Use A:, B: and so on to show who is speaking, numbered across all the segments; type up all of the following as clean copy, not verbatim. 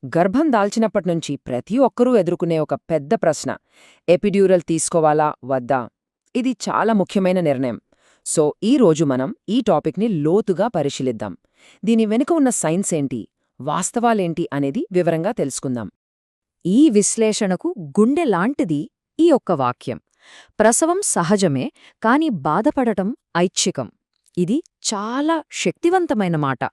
A: గర్భం దాల్చినప్పట్నుంచి ప్రతి ఒక్కరూ ఎదుర్కొనే ఒక పెద్ద ప్రశ్న, ఎపిడ్యూరల్ తీసుకోవాలా వద్దా? ఇది చాలా ముఖ్యమైన నిర్ణయం. సో ఈ రోజు మనం ఈ టాపిక్ని లోతుగా పరిశీలిద్దాం. దీని వెనుక ఉన్న సైన్స్ ఏంటి, వాస్తవాలేంటి అనేది వివరంగా తెలుసుకుందాం.
B: ఈ విశ్లేషణకు గుండె లాంటిది ఈ ఒక్క వాక్యం. ప్రసవం సహజమే, కాని బాధపడటం ఐచ్ఛికం. ఇది చాలా శక్తివంతమైన మాట.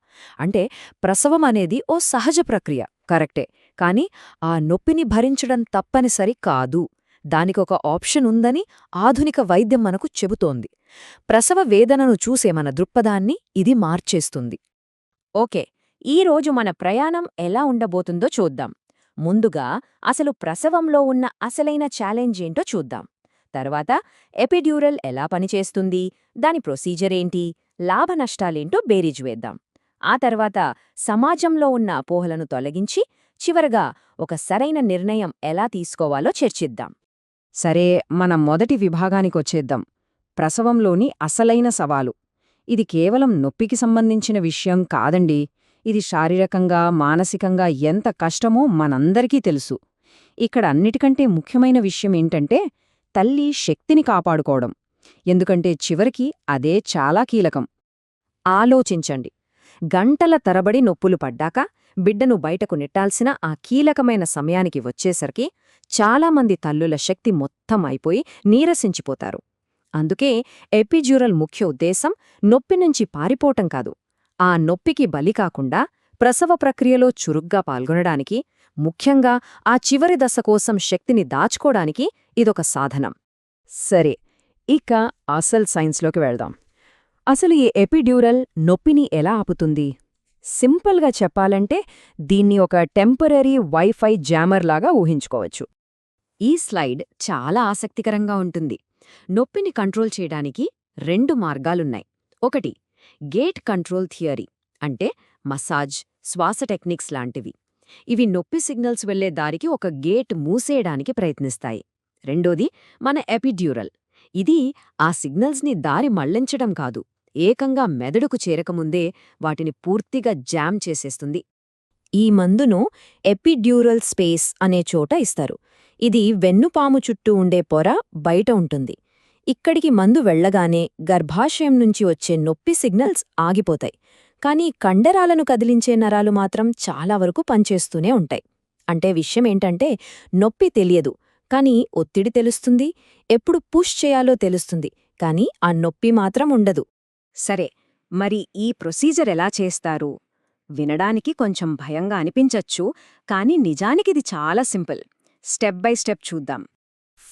B: అంటే ప్రసవం అనేది ఓ సహజ ప్రక్రియ, కరెక్టే, కాని ఆ నొప్పిని భరించడం తప్పనిసరి కాదు. దానికొక ఆప్షన్ ఉందని ఆధునిక వైద్యం మనకు చెబుతోంది. ప్రసవ వేదనను చూసే మన దృక్పథాన్ని ఇది మార్చేస్తుంది.
C: ఓకే, ఈరోజు మన ప్రయాణం ఎలా ఉండబోతుందో చూద్దాం. ముందుగా అసలు ప్రసవంలో ఉన్న అసలైన ఛాలెంజ్ ఏంటో చూద్దాం. తర్వాత ఎపిడ్యూరల్ ఎలా పనిచేస్తుంది, దాని ప్రొసీజర్ ఏంటి, లాభనష్టాలేంటో బేరీజు వేద్దాం. ఆ తర్వాత సమాజంలో ఉన్న అపోహలను తొలగించి చివరగా ఒక సరైన నిర్ణయం ఎలా తీసుకోవాలో చర్చిద్దాం.
A: సరే, మన మొదటి విభాగానికొచ్చేద్దాం. ప్రసవంలోని అసలైన సవాలు. ఇది కేవలం నొప్పికి సంబంధించిన విషయం కాదండి. ఇది శారీరకంగా, మానసికంగా ఎంత కష్టమో మనందరికీ తెలుసు. ఇక్కడ అన్నిటికంటే ముఖ్యమైన విషయమేంటంటే తల్లి శక్తిని కాపాడుకోవడం. ఎందుకంటే చివరికి అదే చాలా కీలకం.
B: ఆలోచించండి, గంటల తరబడి నొప్పులు పడ్డాక బిడ్డను బయటకు నెట్టాల్సిన ఆ కీలకమైన సమయానికి వచ్చేసరికి చాలామంది తల్లుల శక్తి మొత్తం అయిపోయి నీరసించిపోతారు. అందుకే ఎపిడ్యూరల్ ముఖ్య ఉద్దేశం నొప్పి నుంచి పారిపోవటం కాదు, ఆ నొప్పికి బలి కాకుండా ప్రసవ ప్రక్రియలో చురుగ్గా పాల్గొనడానికి, ముఖ్యంగా ఆ చివరి దశ కోసం శక్తిని దాచుకోడానికి ఇదొక సాధనం.
A: సరే, ఇక అసల్ సైన్స్లోకి వెళ్దాం. అసలు ఈ ఎపిడ్యూరల్ నొప్పిని ఎలా ఆపుతుంది? సింపుల్గా చెప్పాలంటే దీన్ని ఒక టెంపరరీ వైఫై జామర్లాగా ఊహించుకోవచ్చు.
B: ఈ స్లైడ్ చాలా ఆసక్తికరంగా ఉంటుంది. నొప్పిని కంట్రోల్ చేయడానికి రెండు మార్గాలున్నాయి. ఒకటి, గేట్ కంట్రోల్ థియరీ, అంటే మసాజ్, శ్వాస టెక్నిక్స్ లాంటివి. ఇవి నొప్పి సిగ్నల్స్ వెళ్లే దారికి ఒక గేట్ మూసేయడానికి ప్రయత్నిస్తాయి. రెండోది మన ఎపిడ్యూరల్. ఇది ఆ సిగ్నల్స్ని దారి మళ్లించడం కాదు, ఏకంగా మెదడుకు చేరకముందే వాటిని పూర్తిగా జామ్ చేసేస్తుంది. ఈ మందును ఎపిడ్యూరల్ స్పేస్ అనే చోట ఇస్తారు. ఇది వెన్నుపాము చుట్టూ ఉండే పొర బయట ఉంటుంది. ఇక్కడికి మందు వెళ్లగానే గర్భాశయం నుంచి వచ్చే నొప్పి సిగ్నల్స్ ఆగిపోతాయి. కానీ కండరాలను కదిలించే నరాలు మాత్రం చాలా వరకు పనిచేస్తూనే ఉంటాయి. అంటే విషయమేంటంటే నొప్పి తెలియదు, కానీ ఒత్తిడి తెలుస్తుంది, ఎప్పుడు పుష్ చేయాలో తెలుస్తుంది, కానీ ఆ నొప్పి మాత్రం ఉండదు.
C: సరే, మరి ఈ ప్రొసీజర్ ఎలా చేస్తారు? వినడానికి కొంచెం భయంగా అనిపించచ్చు, కానీ నిజానికిది చాలా సింపుల్. స్టెప్ బై స్టెప్ చూద్దాం.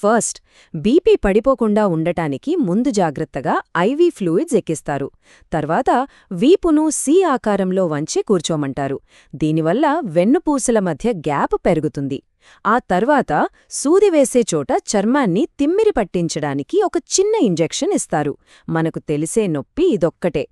B: ఫస్ట్, బీపీ పడిపోకుండా ఉండటానికి ముందు జాగ్రత్తగా ఐవీ ఫ్లూయిడ్స్ ఎక్కిస్తారు. తర్వాత వీపును సి ఆకారంలో వంచి కూర్చోమంటారు. దీనివల్ల వెన్నుపూసల మధ్య గ్యాప్ పెరుగుతుంది. ఆ తర్వాత సూది వేసే చోట చర్మాన్ని తిమ్మిరి పట్టించడానికి ఒక చిన్న ఇంజెక్షన్ ఇస్తారు. మనకు తెలిసే నొప్పి ఇదొక్కటే.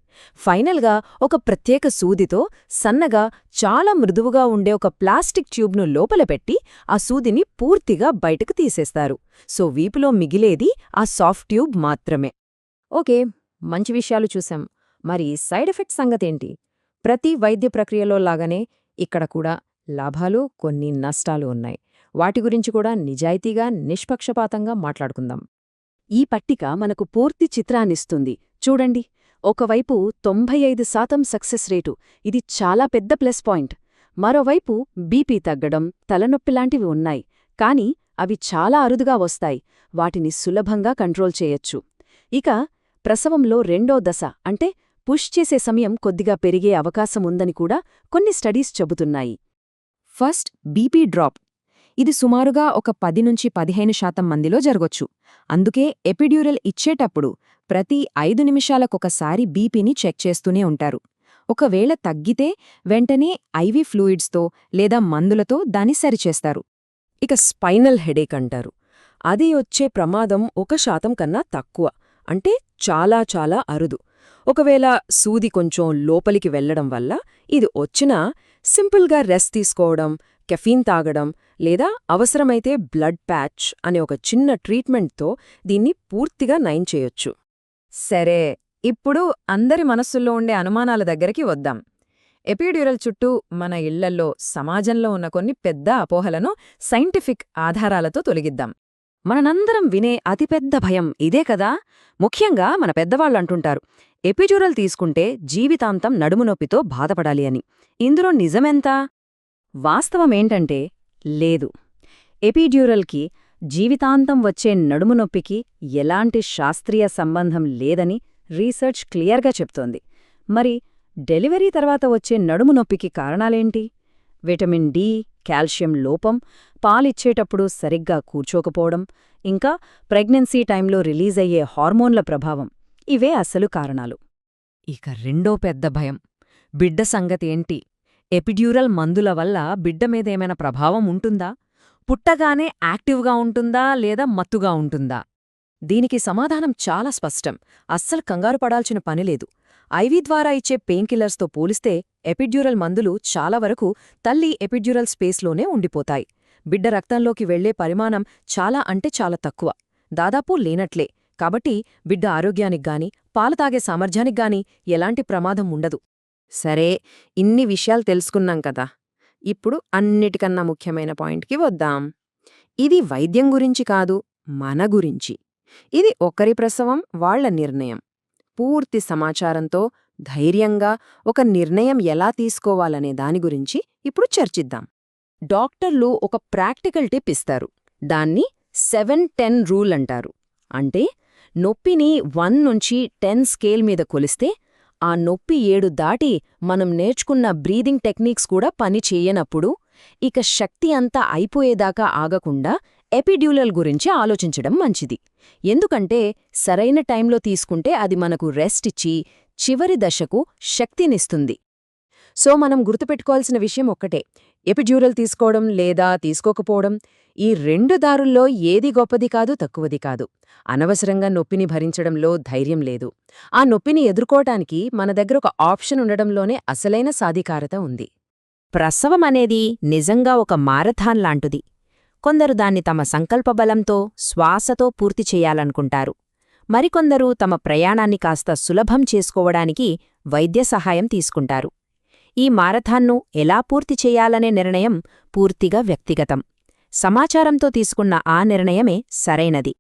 B: ఫైనల్గా ఒక ప్రత్యేక సూదితో సన్నగా, చాలా మృదువుగా ఉండే ఒక ప్లాస్టిక్ ట్యూబ్ను లోపల పెట్టి ఆ సూదిని పూర్తిగా బయటకు తీసేస్తారు. సో వీపులో మిగిలేది ఆ సాఫ్ట్ ట్యూబ్ మాత్రమే.
C: ఓకే, మంచి విషయాలు చూశాం. మరి సైడ్ ఎఫెక్ట్స్ సంగతేంటి? ప్రతి వైద్య ప్రక్రియలో లాగానే ఇక్కడ కూడా లాభాలు, కొన్ని నష్టాలు ఉన్నాయి. వాటి గురించి కూడా నిజాయితీగా, నిష్పక్షపాతంగా మాట్లాడుకుందాం.
B: ఈ పట్టిక మనకు పూర్తి చిత్రాన్నిస్తుంది. చూడండి, ఒకవైపు 95% సక్సెస్ రేటు, ఇది చాలా పెద్ద ప్లస్ పాయింట్. మరోవైపు బీపీ తగ్గడం, తలనొప్పిలాంటివి ఉన్నాయి, కాని అవి చాలా అరుదుగా వస్తాయి. వాటిని సులభంగా కంట్రోల్ చేయొచ్చు. ఇక ప్రసవంలో రెండో దశ, అంటే పుష్ చేసే సమయం కొద్దిగా పెరిగే అవకాశముందని కూడా కొన్ని స్టడీస్ చెబుతున్నాయి.
A: First, BP drop. ఇది సుమారుగా ఒక 10–15% మందిలో జరగొచ్చు. అందుకే ఎపిడ్యూరల్ ఇచ్చేటప్పుడు ప్రతి 5 నిమిషాలకొకసారి బీపీని చెక్ చేస్తూనే ఉంటారు. ఒకవేళ తగ్గితే వెంటనే ఐవీ ఫ్లూయిడ్స్తో లేదా మందులతో దాన్ని సరిచేస్తారు.
B: ఇక స్పైనల్ హెడేక్ అంటారు. అది వచ్చే ప్రమాదం 1% కన్నా తక్కువ, అంటే చాలా చాలా అరుదు. ఒకవేళ సూది కొంచెం లోపలికి వెళ్లడం వల్ల ఇది వచ్చినా సింపుల్గా రెస్ట్ తీసుకోవడం, కెఫీన్ తాగడం, లేదా అవసరమైతే బ్లడ్ ప్యాచ్ అనే ఒక చిన్న ట్రీట్మెంట్తో దీన్ని పూర్తిగా నయం చేయొచ్చు.
A: సరే, ఇప్పుడు అందరి మనస్సుల్లో ఉండే అనుమానాల దగ్గరికి వద్దాం.
C: ఎపిడ్యూరల్ చుట్టూ మన ఇళ్లల్లో, సమాజంలో ఉన్న కొన్ని పెద్ద అపోహలను సైంటిఫిక్ ఆధారాలతో తొలగిద్దాం.
B: మనందరం వినే అతిపెద్ద భయం ఇదే కదా. ముఖ్యంగా మన పెద్దవాళ్ళు అంటుంటారు, ఎపిడ్యూరల్ తీసుకుంటే జీవితాంతం నడుము నొప్పితో బాధపడాలి అని. ఇందులో నిజమెంత?
A: వాస్తవమేంటంటే లేదు. ఎపిడ్యూరల్కి జీవితాంతం వచ్చే నడుము నొప్పికి ఎలాంటి శాస్త్రీయ సంబంధం లేదని రీసెర్చ్ క్లియర్గా చెప్తోంది. మరి డెలివరీ తర్వాత వచ్చే నడుము నొప్పికి కారణాలేంటి? విటమిన్ డి, కాల్షియం లోపం, పాలిచ్చేటప్పుడు సరిగ్గా కూర్చోకపోవడం, ఇంకా ప్రెగ్నెన్సీ టైంలో రిలీజయ్యే హార్మోన్ల ప్రభావం ఇవే అసలు కారణాలు.
B: ఇక రెండో పెద్ద భయం, బిడ్డ సంగతి ఏంటి? ఎపిడ్యూరల్ మందుల వల్ల బిడ్డ మీదేమైనా ప్రభావం ఉంటుందా? పుట్టగానే యాక్టివ్గా ఉంటుందా లేదా మత్తుగా ఉంటుందా? దీనికి సమాధానం చాలా స్పష్టం. అస్సలు కంగారు పడాల్సిన పనిలేదు. ఐవీ ద్వారా ఇచ్చే పెయిన్కిల్లర్స్తో పోలిస్తే ఎపిడ్యూరల్ మందులు చాలా వరకు తల్లి ఎపిడ్యూరల్ స్పేస్లోనే ఉండిపోతాయి. బిడ్డ రక్తంలోకి వెళ్లే పరిమాణం చాలా అంటే చాలా తక్కువ, దాదాపు లేనట్లే. కాబట్టి బిడ్డ ఆరోగ్యానిగ్గాని, పాలు తాగే సామర్థ్యానిగ్గాని ఎలాంటి ప్రమాదం ఉండదు.
A: సరే, ఇన్ని విషయాలు తెలుసుకున్నాం కదా. ఇప్పుడు అన్నిటికన్నా ముఖ్యమైన పాయింట్కి వద్దాం. ఇది వైద్యం గురించి కాదు, మన గురించి. ఇది ఒకరి ప్రసవం, వాళ్ల నిర్ణయం. పూర్తి సమాచారంతో ధైర్యంగా ఒక నిర్ణయం ఎలా తీసుకోవాలనే దాని గురించి ఇప్పుడు చర్చిద్దాం. డాక్టర్లు ఒక ప్రాక్టికల్ టిప్ ఇస్తారు. దాన్ని 7-10 రూల్ అంటారు. అంటే నొప్పిని 1 నుంచి 10 స్కేల్ మీద కొలిస్తే ఆ నొప్పి 7 దాటి మనం నేర్చుకున్న బ్రీదింగ్ టెక్నిక్స్ కూడా పని చేయనప్పుడు ఇక శక్తి అంతా అయిపోయేదాకా ఆగకుండా ఎపిడ్యూరల్ గురించి ఆలోచించడం మంచిది. ఎందుకంటే సరైన టైంలో తీసుకుంటే అది మనకు రెస్ట్ ఇచ్చి చివరి దశకు శక్తినిస్తుంది. సో మనం గుర్తుపెట్టుకోవాల్సిన విషయం ఒక్కటే, ఎపిడ్యూరల్ తీసుకోవడం లేదా తీసుకోకపోవడం ఈ 2 దారుల్లో ఏది గొప్పది కాదు, తక్కువది కాదు. అనవసరంగా నొప్పిని భరించడంలో ధైర్యం లేదు. ఆ నొప్పిని ఎదుర్కోవటానికి మన దగ్గర ఒక ఆప్షన్ ఉండడంలోనే అసలైన సాధికారత ఉంది.
C: ప్రసవం అనేది నిజంగా ఒక మారథాన్ లాంటిది. కొందరు దాన్ని తమ సంకల్పబలంతో, శ్వాసతో పూర్తి చేయాలనుకుంటారు. మరికొందరు తమ ప్రయాణాన్ని కాస్త సులభం చేసుకోవడానికి వైద్య సహాయం తీసుకుంటారు. ఈ మారథాన్ను ఎలా పూర్తి చేయాలనే నిర్ణయం పూర్తిగా వ్యక్తిగతం. సమాచారంతో తీసుకున్న ఆ నిర్ణయమే సరైనది.